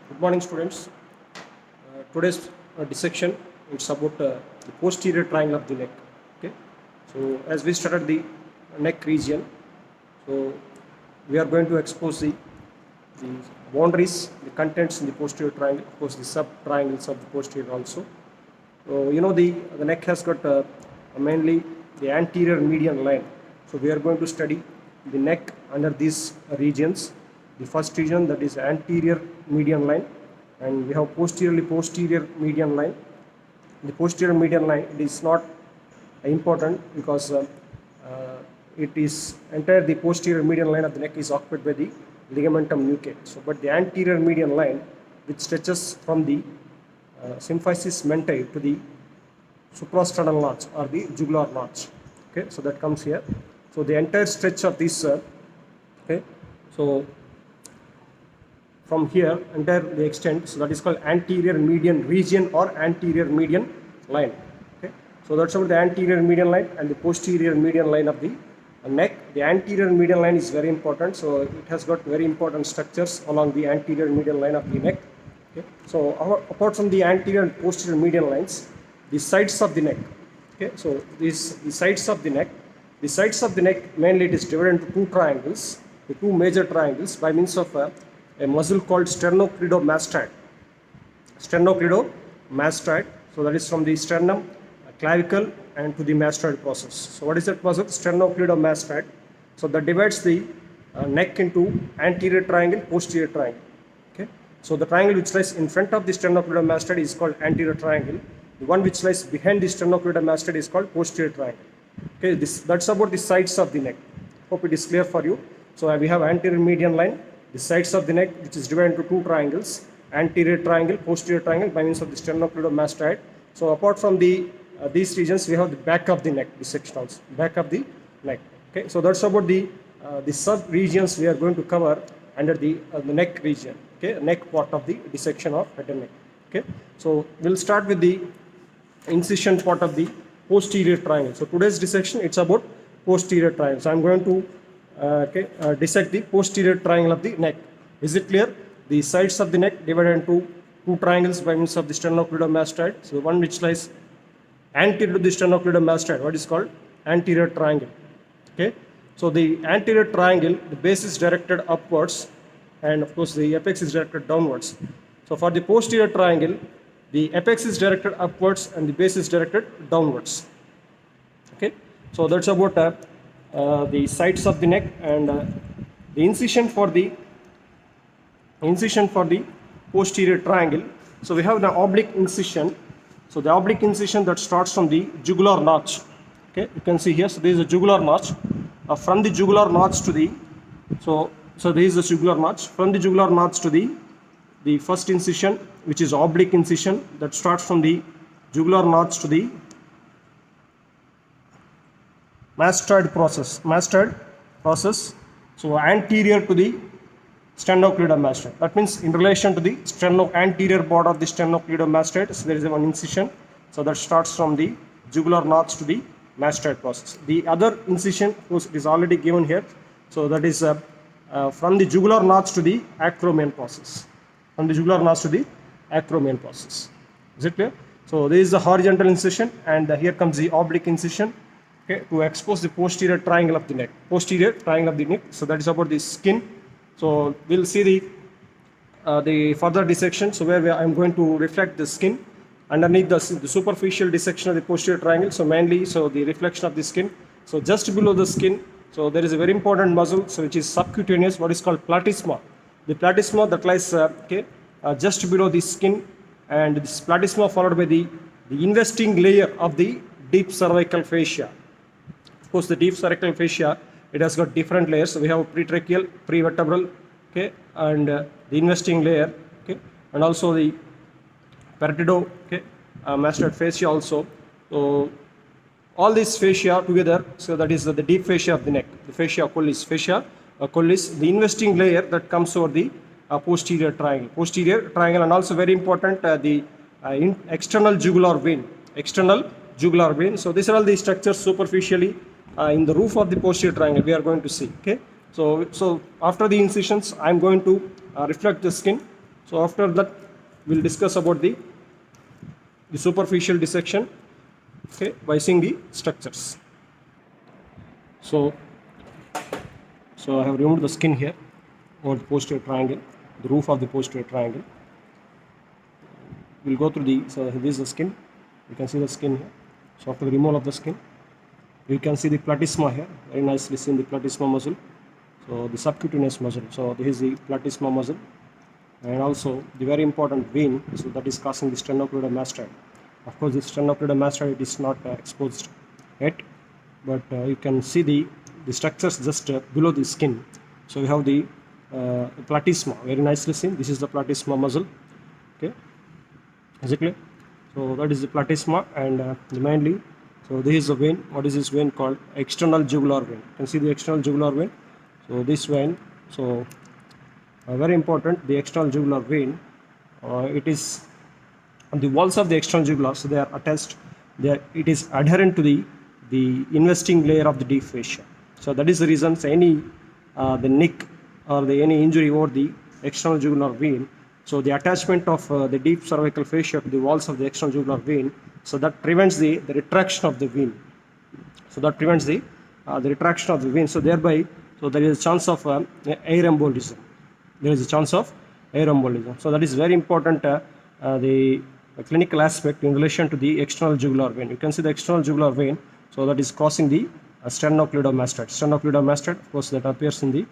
Good morning, students. Today's dissection it's about the posterior triangle of the neck. Okay, so as we started the neck region, so we are going to expose the boundaries, the contents in the posterior triangle, of course the sub triangles of the posterior also. So the neck has got mainly the anterior median line. So we are going to study the neck under these regions. The first region, that is anterior median line, and we have posterior median line. The posterior median line, it is not important because it is entire the posterior median line of the neck is occupied by the ligamentum nuchae. So but the anterior median line, which stretches from the symphysis mentae to the suprasternal notch or the jugular notch. Okay, so that comes here. So the entire stretch of this okay, so from here entire the extent, so that is called anterior median region or anterior median line. Okay, so that's about the anterior median line and the posterior median line of the neck. The anterior median line is very important, so it has got very important structures along the anterior median line of the neck. Okay, so apart from the anterior and posterior median lines, the sides of the neck. Okay, so the sides of the neck. The sides of the neck, mainly it is divided into two triangles, the two major triangles, by means of a muscle called sternocleidomastoid. Sternocleidomastoid. So that is from the sternum, clavicle, and to the mastoid process. So what is that muscle? Sternocleidomastoid. So that divides the neck into anterior triangle, posterior triangle. Okay. So the triangle which lies in front of the sternocleidomastoid is called anterior triangle. The one which lies behind the sternocleidomastoid is called posterior triangle. Okay, that's about the sides of the neck. Hope it is clear for you. So we have anterior median line, the sides of the neck, which is divided into two triangles, anterior triangle, posterior triangle, by means of the sternocleidomastoid. So apart from the these regions, we have the back of the neck, the section also, back of the neck. Okay, so that's about the sub regions we are going to cover under the neck region. Okay, neck part of the dissection of head and neck. Okay, so we'll start with the incision part of the posterior triangle. So today's dissection, it's about posterior triangle. So I'm going to dissect the posterior triangle of the neck. Is it clear? The sides of the neck divided into two triangles by means of the sternocleidomastoid. So one which lies anterior to the sternocleidomastoid, what is called anterior triangle. Okay, so the anterior triangle, the base is directed upwards, and of course the apex is directed downwards. So for the posterior triangle, the apex is directed upwards and the base is directed downwards. Okay, so that's about the sides of the neck, and the incision for the posterior triangle. So we have the oblique incision. So the oblique incision that starts from the jugular notch. Okay, you can see here. So there is a jugular notch. From the jugular notch to the so there is a jugular notch. From the jugular notch to the first incision, which is oblique incision, that starts from the jugular notch to the mastoid process. So anterior to the sternocleidomastoid. That means in relation to the anterior border of the sternocleidomastoid, so there is one incision. So that starts from the jugular notch to the mastoid process. The other incision, of course, it is already given here. So that is from the jugular notch to the acromion process. From the jugular notch to the acromion process. Is it clear? So this is the horizontal incision, and here comes the oblique incision. Okay, to expose the posterior triangle of the neck. Posterior triangle of the neck. So that is about the skin. So we'll see the further dissection. So where I'm going to reflect the skin underneath the superficial dissection of the posterior triangle. So mainly, so the reflection of the skin. So just below the skin, so there is a very important muscle, so which is subcutaneous, what is called platysma. The platysma that lies just below the skin, and this platysma followed by the investing layer of the deep cervical fascia. Of course, the deep cervical fascia, it has got different layers. So we have pretracheal, prevertebral, okay, and the investing layer, okay, and also the parieto, okay, mastoid fascia also. So all these fascia together, so that is the deep fascia of the neck, the fascia collis, the investing layer that comes over the posterior triangle, and also very important the external jugular vein. So these are all the structures superficially in the roof of the posterior triangle we are going to see. Okay, so after the incisions, I am going to reflect the skin. So after that, we'll discuss about the superficial dissection, okay, by seeing the structures. So, I have removed the skin here over the posterior triangle, the roof of the posterior triangle. We'll go through the, so this is the skin. You can see the skin here. So after the removal of the skin, you can see the platysma here, very nicely seen the platysma muscle. So the subcutaneous muscle. So this is the platysma muscle, and also the very important vein. So that is causing the sternocleidomastoid. Of course, the sternocleidomastoid is not exposed yet, but you can see the structures just below the skin. So we have the platysma, very nicely seen. This is the platysma muscle. Okay, is it clear? So that is the platysma, and mainly, so this is the vein. What is this vein called? External jugular vein. You can see the external jugular vein. So this vein, so very important, the external jugular vein, it is on the walls of the external jugular, so they are attached, it is adherent to the investing layer of the deep fascia. So that is the reason, so any the nick or any injury over the external jugular vein, so the attachment of the deep cervical fascia to the walls of the external jugular vein, so that prevents the retraction of the vein. So that prevents the retraction of the vein. So thereby, so there is a chance of air embolism. There is a chance of air embolism. So that is very important, the clinical aspect in relation to the external jugular vein. You can see the external jugular vein, so that is crossing the sternocleidomastoid. Sternocleidomastoid, of course, that appears in the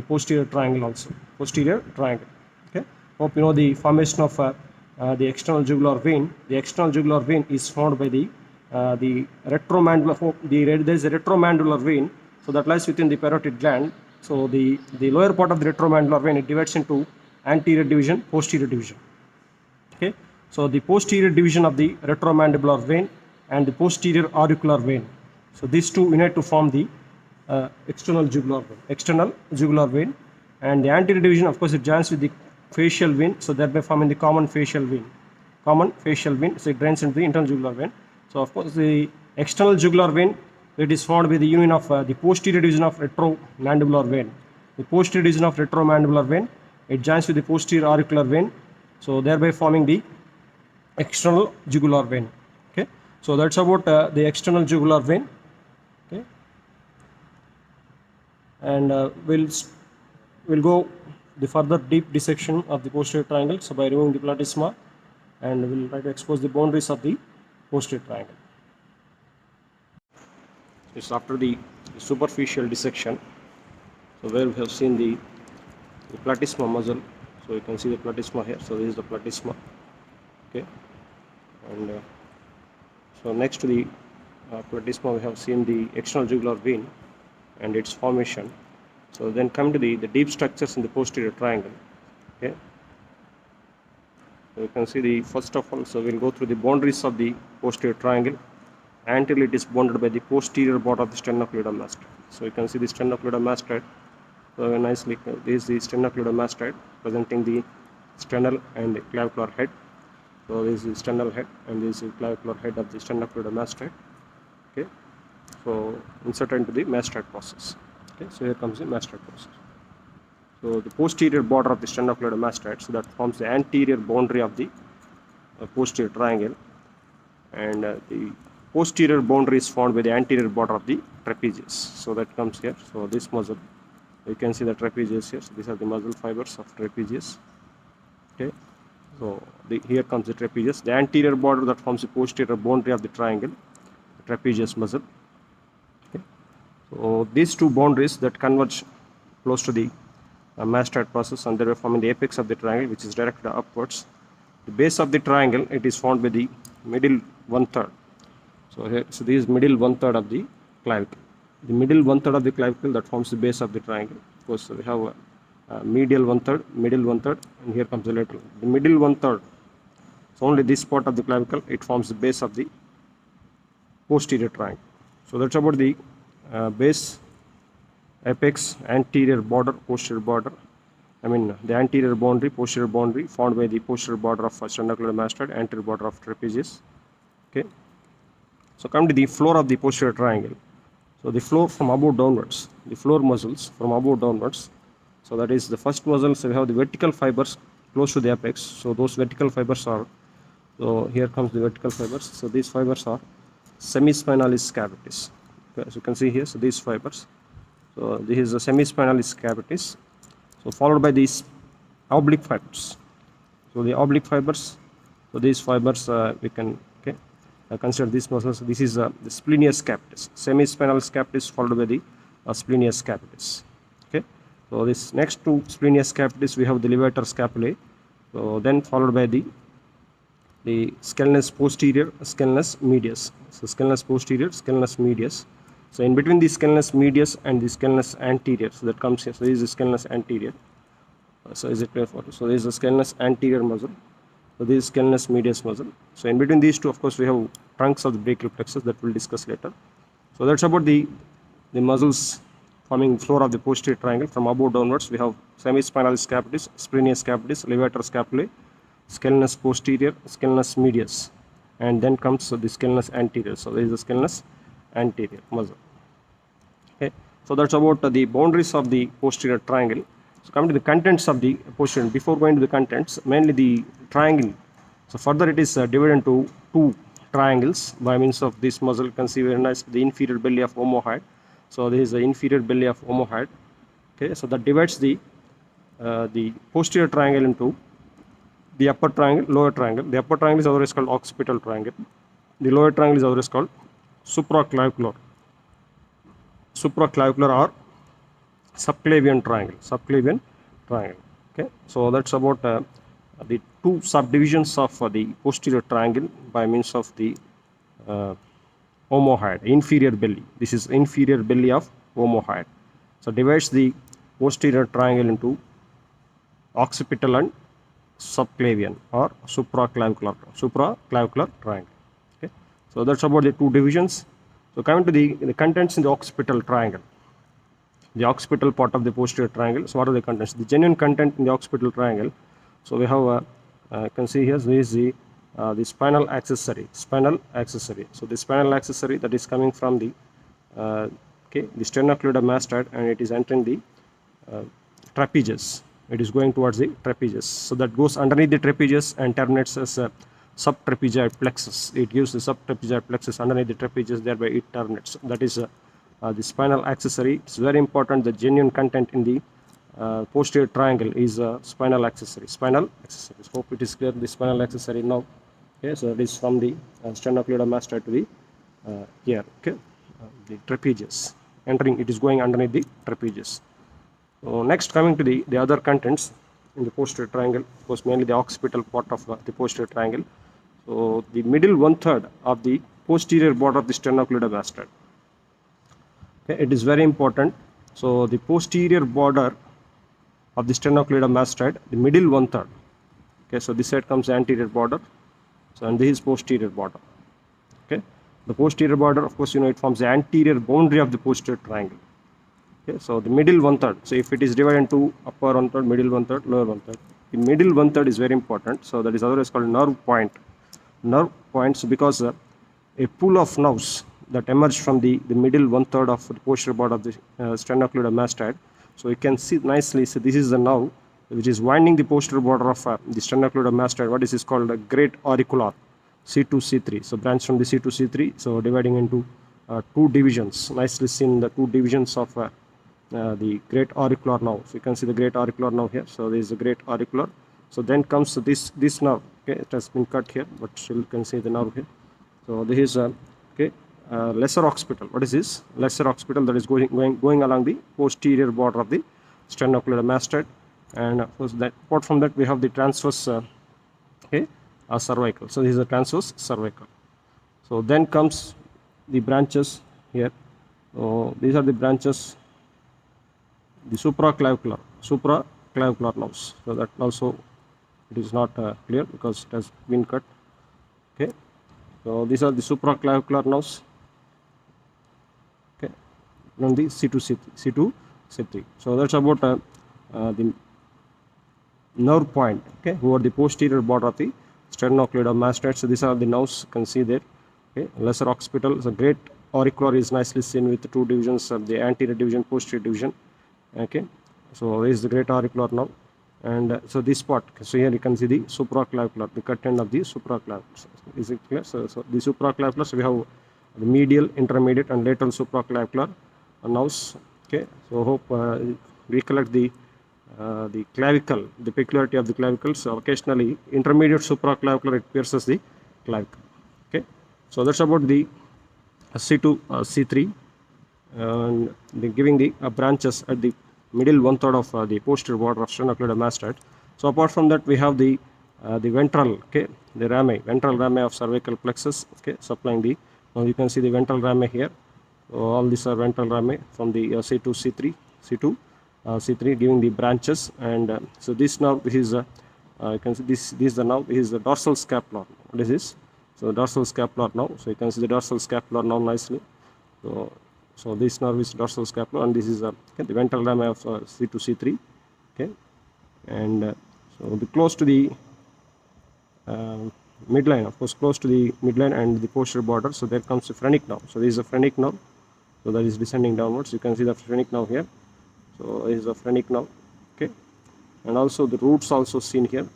posterior triangle also. Posterior triangle. Okay. Hope you know the formation of the external jugular vein. The external jugular vein is formed by the retromandibular. There is a retromandibular vein, so that lies within the parotid gland. So the lower part of the retromandibular vein, it divides into anterior division, posterior division. Okay. So the posterior division of the retromandibular vein and the posterior auricular vein. So these two unite to form the external jugular vein. External jugular vein, and the anterior division, of course, it joins with the facial vein. So thereby forming the common facial vein. Common facial vein. So it drains into the internal jugular vein. So of course, the external jugular vein, it is formed by the union of the posterior division of retromandibular vein. The posterior division of retromandibular vein, it joins with the posterior auricular vein, so thereby forming the external jugular vein. Okay, so that's about the external jugular vein. Okay, and we'll go the further deep dissection of the posterior triangle. So by removing the platysma, and we'll try to expose the boundaries of the posterior triangle. It's after the superficial dissection, so where we have seen the platysma muscle. So you can see the platysma here. So this is the platysma. Okay, and so next to the platysma, we have seen the external jugular vein and its formation. So then come to the deep structures in the posterior triangle. Okay, so you can see the first of all. So we'll go through the boundaries of the posterior triangle. Until it is bounded by the posterior border of the sternocleidomastoid. So you can see the sternocleidomastoid. So very nicely, this is the sternocleidomastoid presenting the sternal and clavicular head. So this is the sternal head, and this is the clavicular head of the sternocleidomastoid. Okay, so inserted into the mastoid process. Okay, so here comes the mastoid process. So the posterior border of the sternocleidomastoid, so that forms the anterior boundary of the posterior triangle, and the posterior boundary is formed by the anterior border of the trapezius. So that comes here. So this muscle, you can see the trapezius here. So these are the muscle fibers of trapezius. Okay, so here comes the trapezius. The anterior border that forms the posterior boundary of the triangle, the trapezius muscle. Okay, so these two boundaries that converge close to the mastoid process, and thereby forming the apex of the triangle, which is directed upwards. The base of the triangle, it is formed by the middle 1/3. So here, so this is middle 1/3 of the clavicle. The middle 1/3 of the clavicle that forms the base of the triangle. Of course, we have medial 1/3, middle 1/3, and here comes the lateral. The middle 1/3, so only this part of the clavicle, it forms the base of the posterior triangle. So that's about the base, apex, anterior border, posterior border. I mean the anterior boundary, posterior boundary formed by the posterior border of sternocleidomastoid, anterior border of trapezius. Okay. So come to the floor of the posterior triangle. So the floor from above downwards, the floor muscles from above downwards. So that is the first muscle. So we have the vertical fibers close to the apex. So those vertical fibers are, so here comes the vertical fibers. So these fibers are semispinalis capitis. Okay, as you can see here, so these fibers. So this is the semispinalis capitis. So followed by these oblique fibers. So the oblique fibers. So these fibers we can consider these muscles. This is the splenius capitis. Semispinalis capitis followed by the splenius capitis. Okay. So this next to splenius capitis we have the levator scapulae. So then followed by the scalenus posterior, scalenus medius. So scalenus posterior, scalenus medius. So in between the scalenus medius and the scalenus anterior, so that comes here. So this is the scalenus anterior. So is it clear for you? So this is the scalenus anterior muscle. So this is scalenus medius muscle. So in between these two, of course, we have trunks of the brachial plexus that we'll discuss later. So that's about the muscles forming floor of the posterior triangle. From above downwards, we have semispinalis capitis, splenius capitis, levator scapulae, scalenus posterior, scalenus medius, and then comes the scalenus anterior. So there is the scalenus anterior muscle. Okay. So that's about the boundaries of the posterior triangle. So coming to the contents of the posterior, before going to the contents, mainly the triangle. So further it is divided into two triangles by means of this muscle. You can see very nice the inferior belly of omohyoid. So this is the inferior belly of omohyoid. Okay, so that divides the posterior triangle into the upper triangle, lower triangle. The upper triangle is otherwise called occipital triangle. The lower triangle is otherwise called supraclavicular or subclavian triangle. Okay, so that's about the two subdivisions of the posterior triangle by means of the omohyoid, inferior belly. This is inferior belly of omohyoid. So divides the posterior triangle into occipital and subclavian or supraclavicular triangle. Okay, so that's about the two divisions. So coming to the contents in the occipital triangle, the occipital part of the posterior triangle. So what are the contents? The genuine content in the occipital triangle. So we have you can see here, this is the spinal accessory. So the spinal accessory that is coming from the sternocleidomastoid, and it is entering the trapezius. It is going towards the trapezius. So that goes underneath the trapezius and terminates as a subtrapezoid plexus. It gives the subtrapezoid plexus underneath the trapezius, thereby it terminates. That is the spinal accessory. It's very important. The genuine content in the posterior triangle is spinal accessory. Hope it is clear. The spinal accessory now. Okay, so it is from the sternocleidomastoid to the here. Okay, the trapezius. Entering, it is going underneath the trapezius. So next, coming to the other contents in the posterior triangle, of course, mainly the occipital part of the posterior triangle. So the middle 1/3 of the posterior border of the sternocleidomastoid. Okay, it is very important. So the posterior border of the sternocleidomastoid, the middle 1/3. Okay, so this side comes the anterior border. So and this is posterior border. Okay, the posterior border, of course, it forms the anterior boundary of the posterior triangle. Okay, so the middle 1/3. So if it is divided into upper 1/3, middle 1/3, lower 1/3, the middle 1/3 is very important. So that is otherwise called nerve point. Nerve points because a pool of nerves that emerge from the middle 1/3 of the posterior border of the sternocleidomastoid. So you can see nicely. So this is the nerve which is winding the posterior border of the sternocleidomastoid. What is this called? A great auricular, C2, C3. So branch from the C2, C3. So dividing into two divisions. Nicely seen the two divisions of the great auricular nerve. So you can see the great auricular nerve here. So there is a great auricular. So then comes this nerve. Okay, it has been cut here, but still you can see the nerve here. So this is lesser occipital. What is this? Lesser occipital that is going along the posterior border of the sternocleidomastoid. And of course, that apart from that, we have the transverse cervical. So this is the transverse cervical. So then comes the branches here. So these are the branches. The supraclavicular nerves. So that also it is not clear because it has been cut. Okay. So these are the supraclavicular nerves. Okay. From the C2, C3. So that's about the nerve point. Okay. Over the posterior border of the sternocleidomastoid. So these are the nerves you can see there. Okay. Lesser occipital. So great auricular is nicely seen with the two divisions of the anterior division, posterior division. Okay, so this is the great auricular nerve, and so this part, so here you can see the supraclavicular, the cut end of the supraclavicular. Is it clear? So the supraclavicular, so we have the medial, intermediate and lateral supraclavicular nerves. Okay, so hope recollect the clavicle, the peculiarity of the clavicle. So occasionally intermediate supraclavicular, it pierces the clavicle. Okay, so that's about the C2, C3, and giving the branches at the middle 1/3 of the posterior border of sternocleidomastoid mastoid. So apart from that, we have the ventral, okay, the rami, ventral rami of cervical plexus, okay, supplying the. Now you can see the ventral rami here. So all these are ventral rami from the C2, C3, C2, C3, giving the branches, and so this now is you can see this is the now is the dorsal scapular. What is this? So dorsal scapular now. So you can see the dorsal scapular now nicely. So this nerve is dorsal scapular, and this is okay, the ventral rami of C2, C3. Okay, and so the close to the midline, of course, close to the midline and the posterior border. So there comes the phrenic nerve. So this is a phrenic nerve. So that is descending downwards. You can see the phrenic nerve here. So this is a phrenic nerve. Okay, and also the roots also seen here.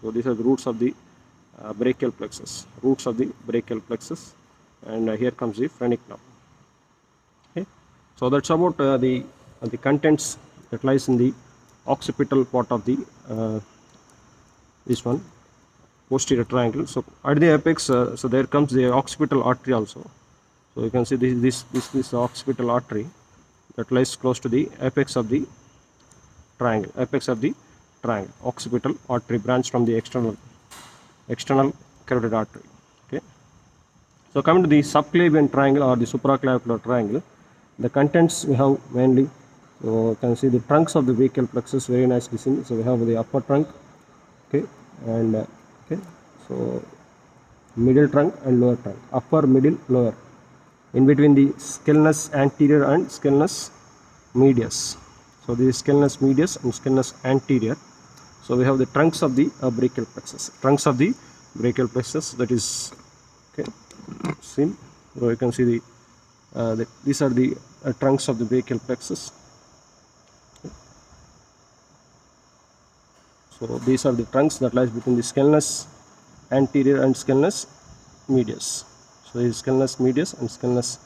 So these are the roots of the brachial plexus. Roots of the brachial plexus, and here comes the phrenic nerve. Okay, so that's about the contents that lies in the occipital part of the this one posterior triangle. So at the apex, so there comes the occipital artery also. So you can see this occipital artery that lies close to the apex of the triangle. Apex of the triangle, occipital artery branch from the external carotid artery. Okay. So coming to the subclavian triangle or the supraclavicular triangle, the contents we have mainly. So you can see the trunks of the brachial plexus very nicely seen. So we have the upper trunk, okay, and okay, so middle trunk and lower trunk, upper, middle, lower. In between the scalenus anterior and scalenus medius. So this is scalenus medius and scalenus anterior. So we have the trunks of the brachial plexus. Trunks of the brachial plexus, that is okay. Seen. So you can see these are the trunks of the brachial plexus. So these are the trunks that lies between the scalenus anterior and scalenus medius. So this is scalenus medius and scalenus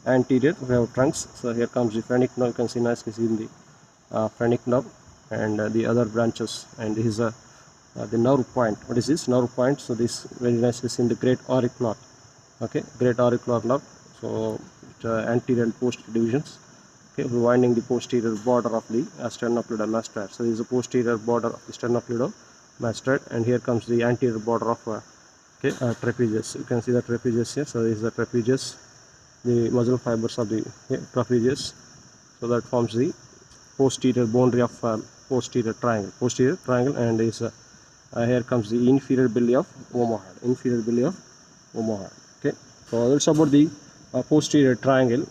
anterior. We have trunks. So here comes the phrenic nerve. You can see nicely seen the phrenic nerve and the other branches. And this is the nerve point. What is this nerve point? So this very nicely seen the great auricular. Okay, great auricular nerve. So anterior and posterior divisions. Okay, winding the posterior border of the sternocleidomastoid. So this is the posterior border of the sternocleidomastoid, and here comes the anterior border of trapezius. You can see the trapezius here. So this is the trapezius, the muscle fibers of the trapezius. So that forms the posterior boundary of posterior triangle, and is here comes the inferior belly of omohyoid. Okay, so that's about the posterior triangle.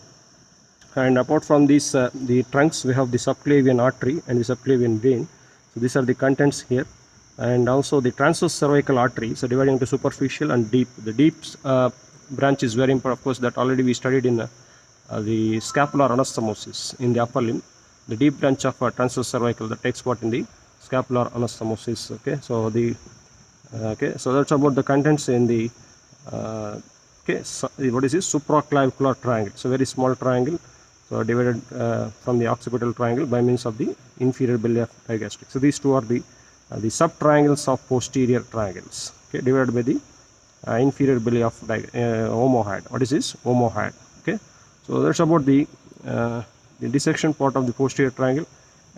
And apart from these the trunks, we have the subclavian artery and the subclavian vein. So these are the contents here, and also the transverse cervical artery. So dividing into superficial and deep. The deep branch is very important, of course, that already we studied in the scapular anastomosis in the upper limb. The deep branch of transverse cervical that takes part in the scapular anastomosis. Okay, so so that's about the contents in the so what is this supraclavicular triangle. So very small triangle. So divided from the occipital triangle by means of the inferior belly of digastric. So these two are the subtriangles of posterior triangles. Okay, divided by the inferior belly of omohyoid. What is this? Omohyoid. Okay, so that's about the dissection part of the posterior triangle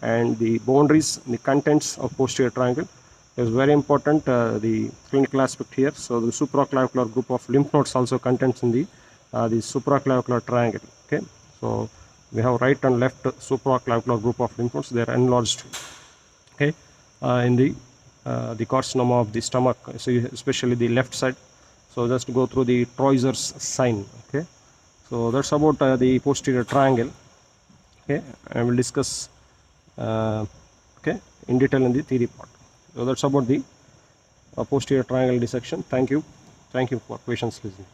and the boundaries, the contents of posterior triangle. Is very important the clinical aspect here. So the supraclavicular group of lymph nodes also contents in the supraclavicular triangle. Okay, so we have right and left supraclavicular group of lymph nodes. They are enlarged. Okay, in the carcinoma of the stomach, so especially the left side. So just go through the Troyer's sign. Okay, so that's about the posterior triangle. Okay, I will discuss in detail in the theory part. So that's about the posterior triangle dissection. Thank you for patience listening.